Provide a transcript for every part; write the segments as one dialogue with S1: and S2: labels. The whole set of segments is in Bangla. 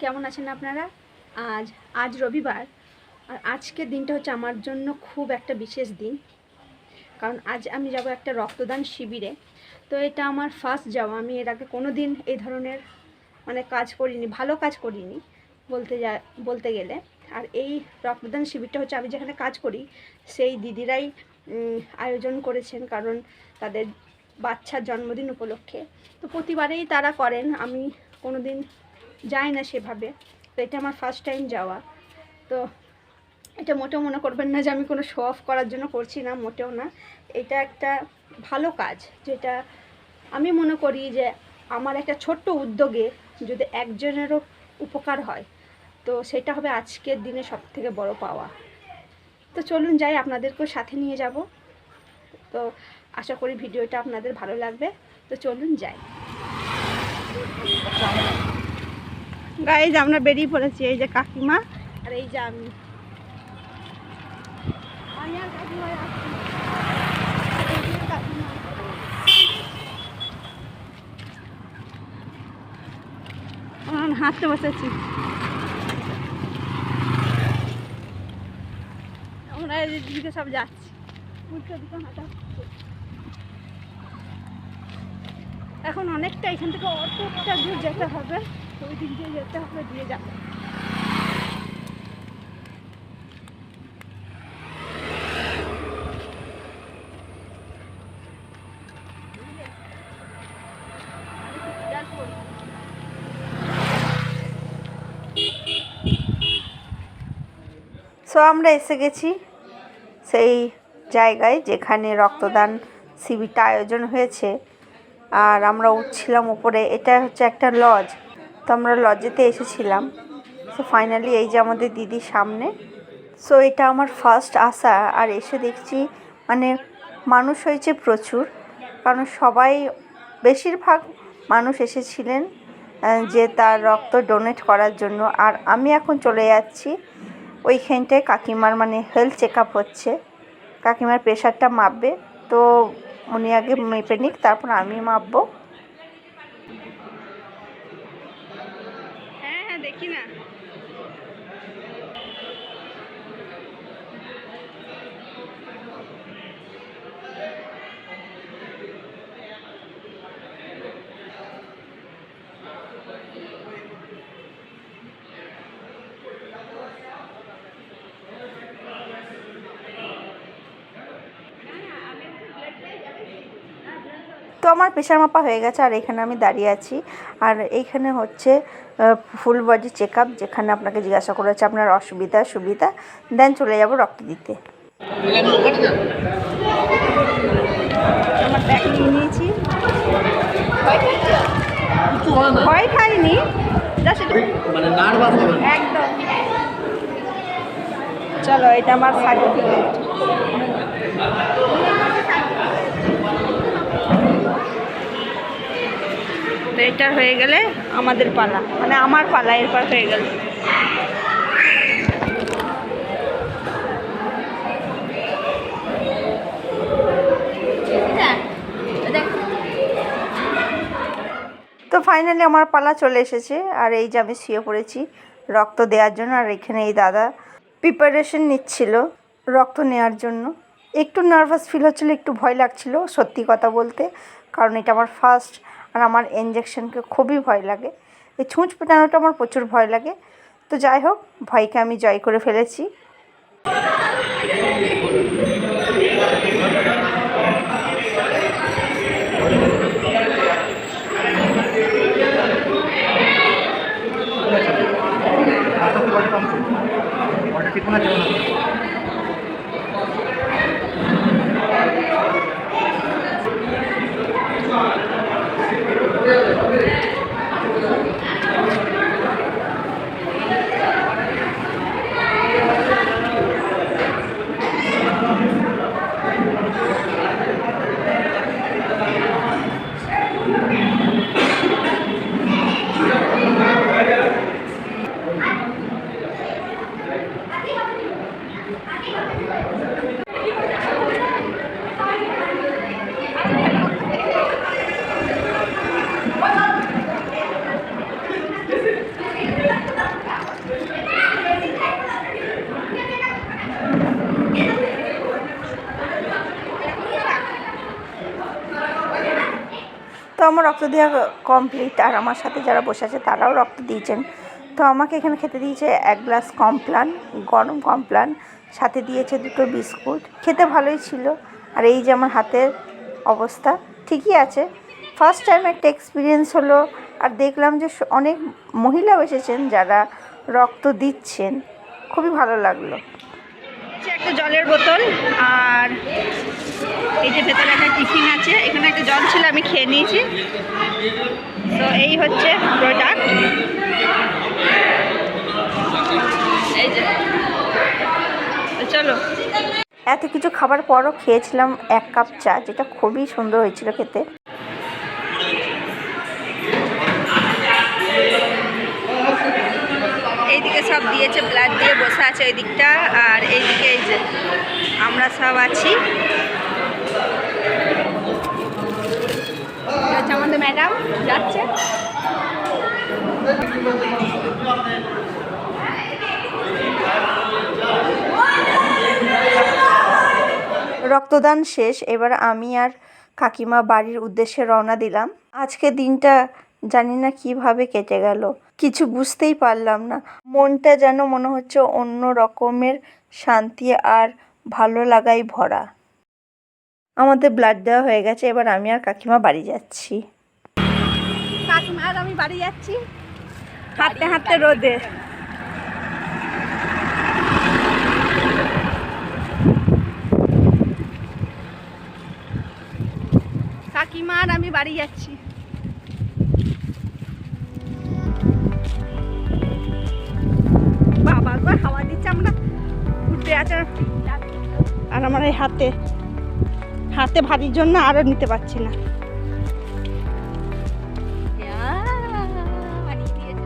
S1: কেমন আছেন আপনারা? আজ রবিবার, আর আজকের দিনটা হচ্ছে আমার জন্য খুব একটা বিশেষ দিন। কারণ আজ আমি যাব একটা রক্তদান শিবিরে। তো এটা আমার ফার্স্ট যাওয়া। আমি এর আগে কোনো দিন এই ধরনের কাজ করিনি, ভালো কাজ করিনি বলতে গেলে। আর এই রক্তদান শিবিরটা হচ্ছে আমি যেখানে কাজ করি সেই দিদিরাই আয়োজন করেছেন, কারণ তাদের বাচ্চার জন্মদিন উপলক্ষে। তো প্রতিবারেই তারা করেন, আমি কোনো দিন যাই না সেভাবে। তো এটা আমার ফার্স্ট টাইম যাওয়া। তো এটা মোটেও মনে করবেন না যে আমি কোনো শো অফ করার জন্য করছি না, মোটেও না। এটা একটা ভালো কাজ, যেটা আমি মনে করি যে আমার একটা ছোট্ট উদ্যোগে যদি একজনেরও উপকার হয়, তো সেটা হবে আজকের দিনে সবথেকে বড় পাওয়া। তো চলুন যাই, আপনাদেরকেও সাথে নিয়ে যাব। তো আশা করি ভিডিওটা আপনাদের ভালো লাগবে। তো চলুন যাই। গাইজ আমরা বেরিয়ে পড়েছি, এই যে কাকিমা আর এই যে আমি। হাঁটতে বসেছি আমরা, এদিকে সব যাচ্ছি। এখন অনেকটা এখান থেকে অতটা দূর যেতে হবে, ওই দিক দিয়ে যেতে হবে, দিয়ে যাবে। সো আমরা এসে গেছি সেই জায়গায় যেখানে রক্তদান শিবিরটা আয়োজন হয়েছে, আর আমরা উঠছিলাম উপরে। এটা হচ্ছে একটা লজ, তো আমরা লজেতে এসেছিলাম। সো ফাইনালি এই যে আমাদের দিদি সামনে। সো এটা আমার ফার্স্ট আসা, আর এসে দেখছি মানুষ হয়েছে প্রচুর, কারণ বেশিরভাগ মানুষ এসেছিলেন যে তার রক্ত ডোনেট করার জন্য। আর আমি এখন চলে যাচ্ছি ওইখানটায়, কাকিমার হেলথ চেক আপ হচ্ছে, কাকিমার প্রেশারটা মাপবে। তো উনি আগে মেপে নিক, তারপর আমি মাপবো। হ্যাঁ দেখি না। তো আমার প্রেশার মাপা হয়ে গেছে, আর এখানে আমি দাঁড়িয়ে আছি। আর এইখানে হচ্ছে ফুল বডি চেক আপ, যেখানে আপনাকে জিজ্ঞাসা করেছে আপনার অসুবিধা সুবিধা, দেন চলে যাব রক্ত দিতে। আমার ব্যাগ নিয়ে নিয়েছি, ভয় খাইনি, একদম। চলো, এটা আমার সার্টিফিকেট। তো এটা হয়ে গেলে আমাদের পালা, আমার পালা এরপর হয়ে গেল। তো ফাইনালি আমার পালা চলে এসেছে, আর এই যে আমি শুয়ে পড়েছি রক্ত দেওয়ার জন্য। আর এখানে এই দাদা প্রিপারেশন নিচ্ছিল রক্ত নেওয়ার জন্য। একটু নার্ভাস ফিল হচ্ছিল, একটু ভয় লাগছিল সত্যি কথা বলতে, কারণ এটা আমার ফার্স্ট। আর আমার ইঞ্জেকশনকে খুবই ভয় লাগে, এই ছুঁচ পেটানোটা আমার প্রচুর ভয় লাগে। তো যাই হোক, ভয়কে আমি জয় করে ফেলেছি।
S2: তো আমার রক্ত দেওয়া কমপ্লিট, আর আমার সাথে যারা বসে আছে তারাও রক্ত দিয়েছেন। তো আমাকে এখানে খেতে দিয়েছে 1 গ্লাস কমপ্লান, গরম কমপ্লান, সাথে দিয়েছে 2টো বিস্কুট। খেতে ভালোই ছিল। আর এই যে আমার হাতের অবস্থা, ঠিকই আছে। ফার্স্ট টাইম একটা এক্সপিরিয়েন্স হলো। আর দেখলাম যে অনেক মহিলাও এসেছেন যারা রক্ত দিচ্ছেন, খুবই ভালো লাগলো।
S1: একটা জলের বোতল, আর এই যে ভেতরে একটা টিফিন আছে, এখানে একটা জল ছিল, আমি খেয়ে নিয়েছি। তো এই হচ্ছে প্রোডাক্ট। এই যে চলো,
S2: এত কিছু খাবার পরও খেয়েছিলাম 1 কাপ চা, যেটা খুবই সুন্দর হয়েছিল খেতে।
S1: এইদিকে সব দিয়েছে, ব্লাড দিয়ে বসে আছে ওই দিকটা, আর এইদিকে এই যে আমরা সব আছি। আমাদের ম্যাডাম যাচ্ছে।
S2: রক্তদান শেষ, এবার আমি আর কাকিমা বাড়ির উদ্দেশ্যে রওনা দিলাম। আজকে দিনটা জানি না কিভাবে কেটে গেল, কিছু বুঝতেই পারলাম না। মনটা যেন মনে হচ্ছে অন্য রকমের শান্তি আর ভালো লাগাই ভরা। আমাদের ব্লাড দেওয়া হয়ে গেছে, এবার আমি আর কাকিমা বাড়ি যাচ্ছি।
S1: কাকিমা আর আমি বাড়ি যাচ্ছি হাঁটতে হাঁটতে রোদে। কাকিমা আর আমি বাড়ি যাচ্ছি। বাবা একবার হাওয়া দিচ্ছে, আমরা ঘুরতে আছে। আর আমার এই হাতে ভারীর জন্য আরো নিতে পারছি না।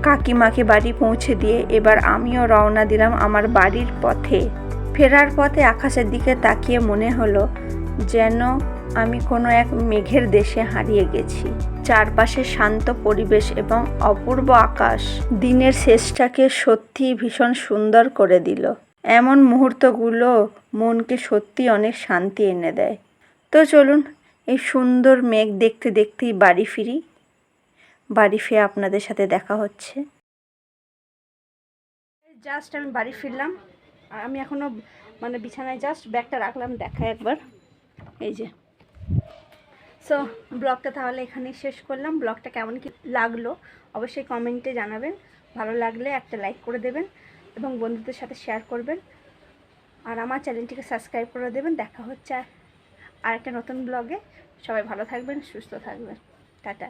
S2: কাকিমাকে বাড়ি পৌঁছে দিয়ে এবার আমিও রওনা দিলাম আমার বাড়ির পথে। ফেরার পথে আকাশের দিকে তাকিয়ে মনে হলো যেন আমি কোনো এক মেঘের দেশে হারিয়ে গেছি। চারপাশে শান্ত পরিবেশ এবং অপূর্ব আকাশ দিনের শেষটাকে সত্যিই ভীষণ সুন্দর করে দিল। এমন মুহূর্তগুলো মনকে সত্যি অনেক শান্তি এনে দেয়। তো চলুন এই সুন্দর মেঘ দেখতে দেখতেই বাড়ি ফিরি। বাড়ি ফিরে আপনাদের সাথে দেখা হচ্ছে।
S1: জাস্ট আমি বাড়ি ফিরলাম, আর আমি এখনও মানে বিছানায় জাস্ট ব্যাগটা রাখলাম, দেখায় একবার। এই যে সো ব্লগটা তাহলে এখানেই শেষ করলাম। ব্লগটা কেমন কি লাগলো অবশ্যই কমেন্টে জানাবেন। ভালো লাগলে একটা লাইক করে দেবেন এবং বন্ধুদের সাথে শেয়ার করবেন, আর আমার চ্যানেলটিকে সাবস্ক্রাইব করে দেবেন। দেখা হচ্ছে আর একটা নতুন ব্লগে। সবাই ভালো থাকবেন, সুস্থ থাকবেন। টাটা।